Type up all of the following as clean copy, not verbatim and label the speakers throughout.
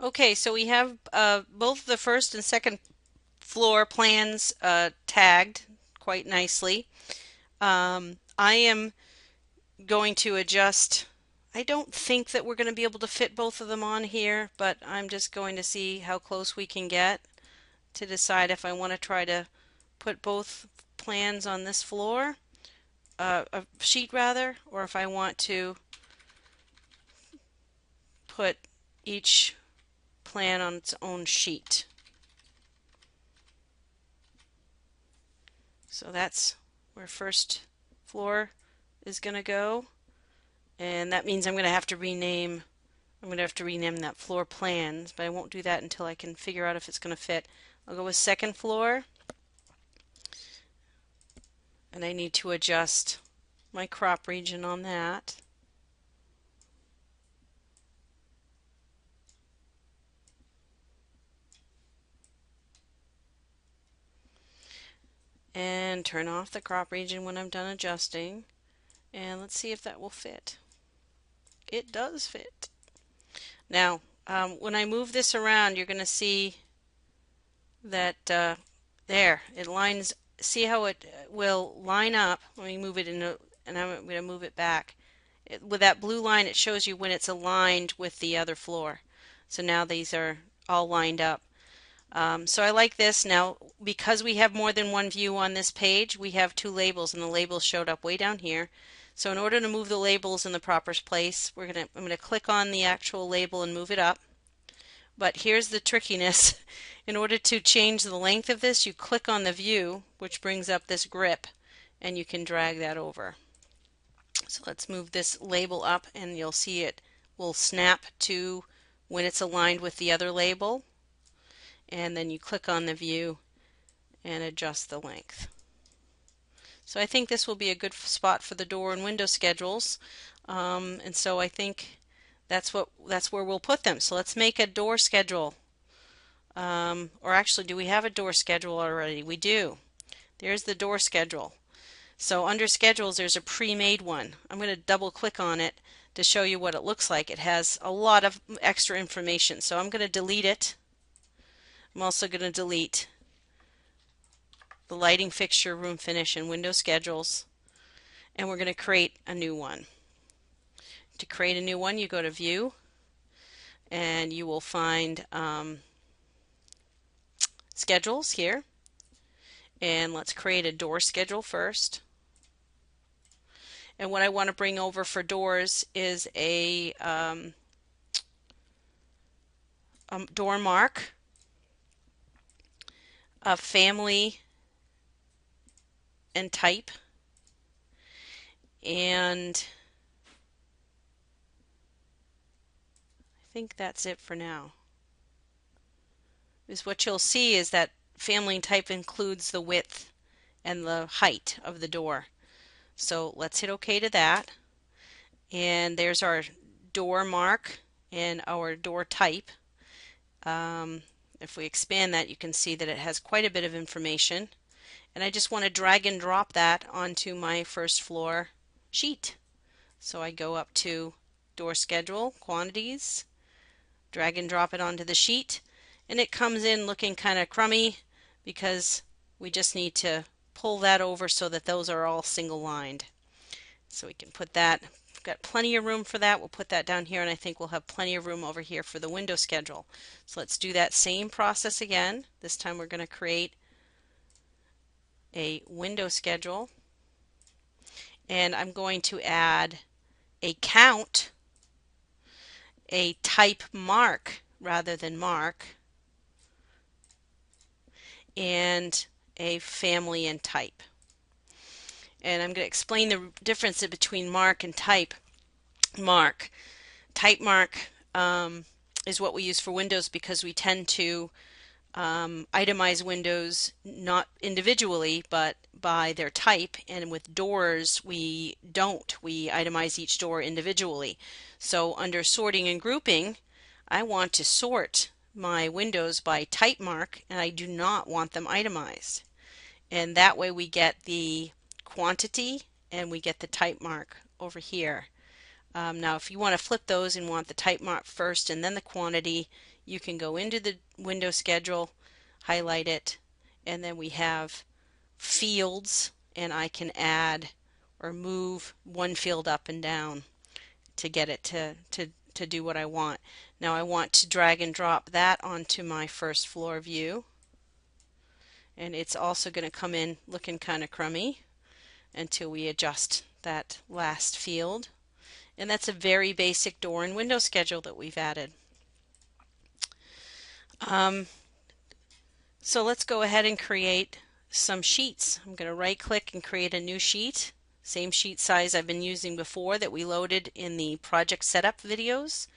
Speaker 1: Okay, so we have both the first and second floor plans tagged quite nicely. I am going to adjust. I don't think that we're going to be able to fit both of them on here, but I'm just going to see how close we can get to decide if I want to try to put both plans on this floor, a sheet rather, or if I want to put each plan on its own sheet. So that's where first floor is going to go, and that means I'm going to have to rename that floor plans, but I won't do that until I can figure out if it's going to fit. I'll go with second floor, and I need to adjust my crop region on that. And turn off the crop region when I'm done adjusting. And let's see if that will fit. It does fit. Now, when I move this around, you're going to see that there, it lines. See how it will line up. Let me move it in, and I'm going to move it back. With that blue line, it shows you when it's aligned with the other floor. So now these are all lined up. So I like this. Now, because we have more than one view on this page, we have two labels, and the labels showed up way down here. So in order to move the labels in the proper place, I'm going to click on the actual label and move it up. But here's the trickiness. In order to change the length of this, you click on the view, which brings up this grip, and you can drag that over. So let's move this label up, and you'll see it will snap to when it's aligned with the other label. And then you click on the view and adjust the length. So I think this will be a good spot for the door and window schedules, and so I think that's where we'll put them. So let's make a door schedule, or actually, do we have a door schedule already? We do. There's the door schedule. So under schedules, there's a pre-made one. I'm going to double click on it to show you what it looks like. It has a lot of extra information, so I'm going to delete it. I'm also going to delete the lighting fixture, room finish, and window schedules, and we're going to create a new one. To create a new one, you go to View, and you will find Schedules here, and let's create a door schedule first. And what I want to bring over for doors is a door mark, a family and type, and I think that's it for now. Is what you'll see is that family and type includes the width and the height of the door. So let's hit OK to that. And there's our door mark and our door type. If we expand that, you can see that it has quite a bit of information. And I just want to drag and drop that onto my first floor sheet. So I go up to Door Schedule, Quantities, drag and drop it onto the sheet, and it comes in looking kind of crummy because we just need to pull that over so that those are all single lined. So we can put that, we've got plenty of room for that. We'll put that down here, and I think we'll have plenty of room over here for the window schedule. So let's do that same process again. This time we're going to create a window schedule, and I'm going to add a count, a type mark rather than mark, and a family and type. And I'm going to explain the difference between mark and type mark. Type mark is what we use for windows because we tend to itemize windows not individually but by their type, and with doors we don't. We itemize each door individually. So under sorting and grouping, I want to sort my windows by type mark, and I do not want them itemized. And that way we get the quantity and we get the type mark over here. Now if you want to flip those and want the type mark first and then the quantity, you can go into the window schedule, highlight it, and then we have fields, and I can add or move one field up and down to get it to do what I want. Now I want to drag and drop that onto my first floor view, and it's also going to come in looking kind of crummy until we adjust that last field. And that's a very basic door and window schedule that we've added. So let's go ahead and create some sheets. I'm going to right click and create a new sheet. Same sheet size I've been using before that we loaded in the project setup videos.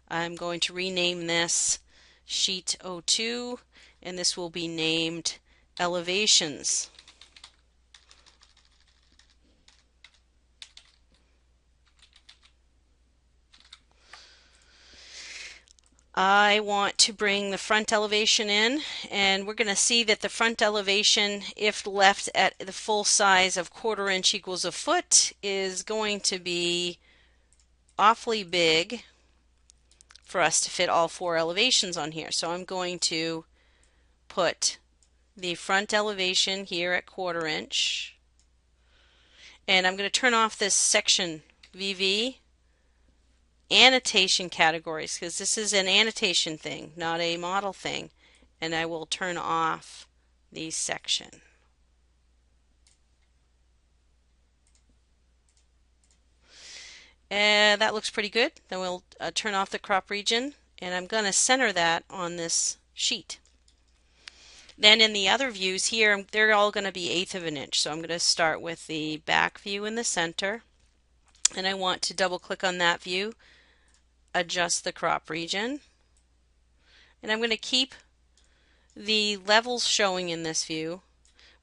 Speaker 1: I'm going to rename this Sheet 02, and this will be named Elevations. I want to bring the front elevation in, and we're going to see that the front elevation, if left at the full size of 1/4 inch equals a foot, is going to be awfully big for us to fit all 4 elevations on here. So I'm going to put the front elevation here at 1/4 inch, and I'm going to turn off this section VV annotation categories, because this is an annotation thing, not a model thing, and I will turn off the section. And that looks pretty good. Then we'll turn off the crop region, and I'm going to center that on this sheet. Then in the other views here, they're all going to be 1/8 of an inch. So I'm going to start with the back view in the center, and I want to double click on that view, adjust the crop region, and I'm going to keep the levels showing in this view,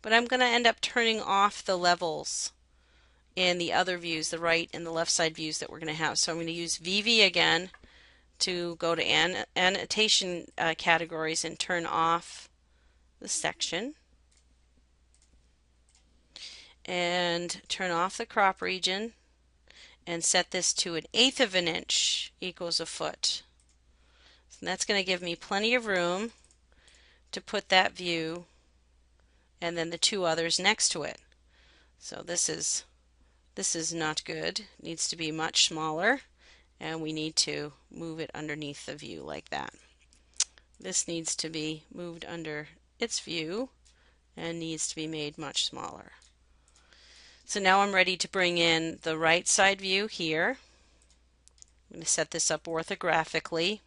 Speaker 1: but I'm going to end up turning off the levels in the other views, the right and the left side views that we're going to have. So I'm going to use VV again to go to annotation categories and turn off the section, and turn off the crop region, and set this to 1/8 of an inch equals a foot. So that's going to give me plenty of room to put that view and then the 2 others next to it. So this is not good. It needs to be much smaller, and we need to move it underneath the view like that. This needs to be moved under its view and needs to be made much smaller. So now I'm ready to bring in the right side view here. I'm going to set this up orthographically.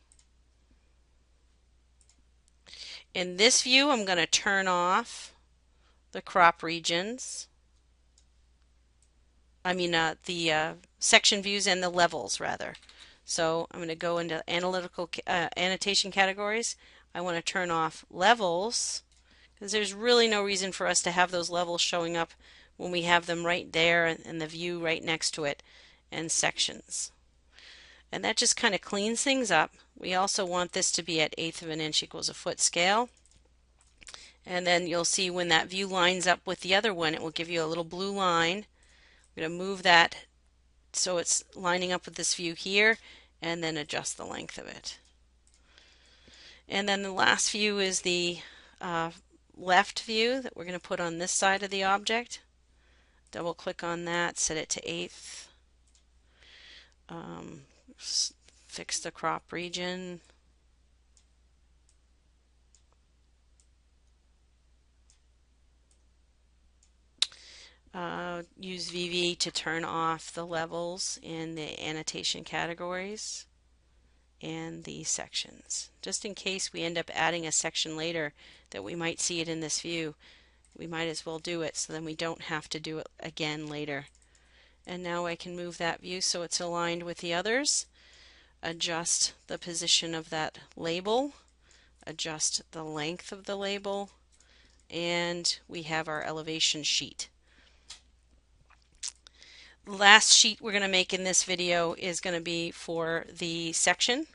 Speaker 1: In this view, I'm going to turn off the crop regions. The section views and the levels rather. So I'm going to go into analytical annotation categories. I want to turn off levels, because there's really no reason for us to have those levels showing up when we have them right there and the view right next to it, and sections. And that just kind of cleans things up. We also want this to be at 1/8 of an inch equals a foot scale. And then you'll see when that view lines up with the other one, it will give you a little blue line. I'm going to move that so it's lining up with this view here, and then adjust the length of it. And then the last view is the left view that we're going to put on this side of the object. Double click on that, set it to 1/8. Fix the crop region. Use VV to turn off the levels in the annotation categories and the sections. Just in case we end up adding a section later that we might see it in this view, we might as well do it so then we don't have to do it again later. And now I can move that view so it's aligned with the others, adjust the position of that label, adjust the length of the label, and we have our elevation sheet. The last sheet we're going to make in this video is going to be for the section,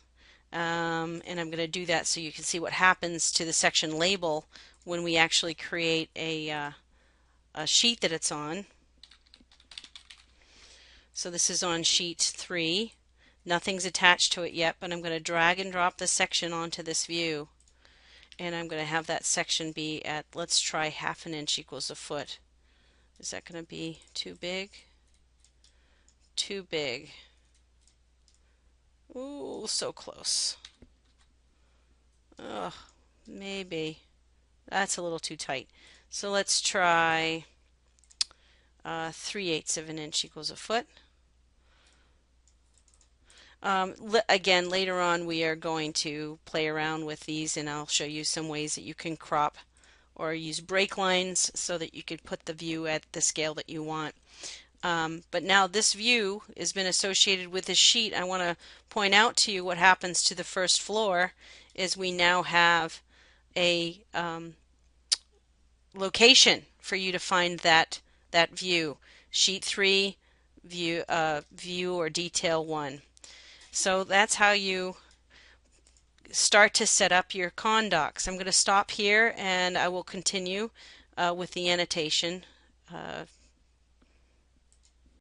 Speaker 1: and I'm going to do that so you can see what happens to the section label when we actually create a sheet that it's on. So this is on sheet 3. Nothing's attached to it yet, but I'm going to drag and drop the section onto this view. And I'm going to have that section be at, let's try 1/2 inch equals a foot. Is that going to be too big? Too big. Ooh, so close. Ugh, maybe. That's a little too tight. So let's try 3/8 of an inch equals a foot. Again, later on we are going to play around with these and I'll show you some ways that you can crop or use break lines so that you can put the view at the scale that you want. But now this view has been associated with this sheet. I want to point out to you what happens to the first floor is we now have a location for you to find that view. Sheet 3, view or detail 1. So that's how you start to set up your condocs. I'm going to stop here and I will continue with the annotation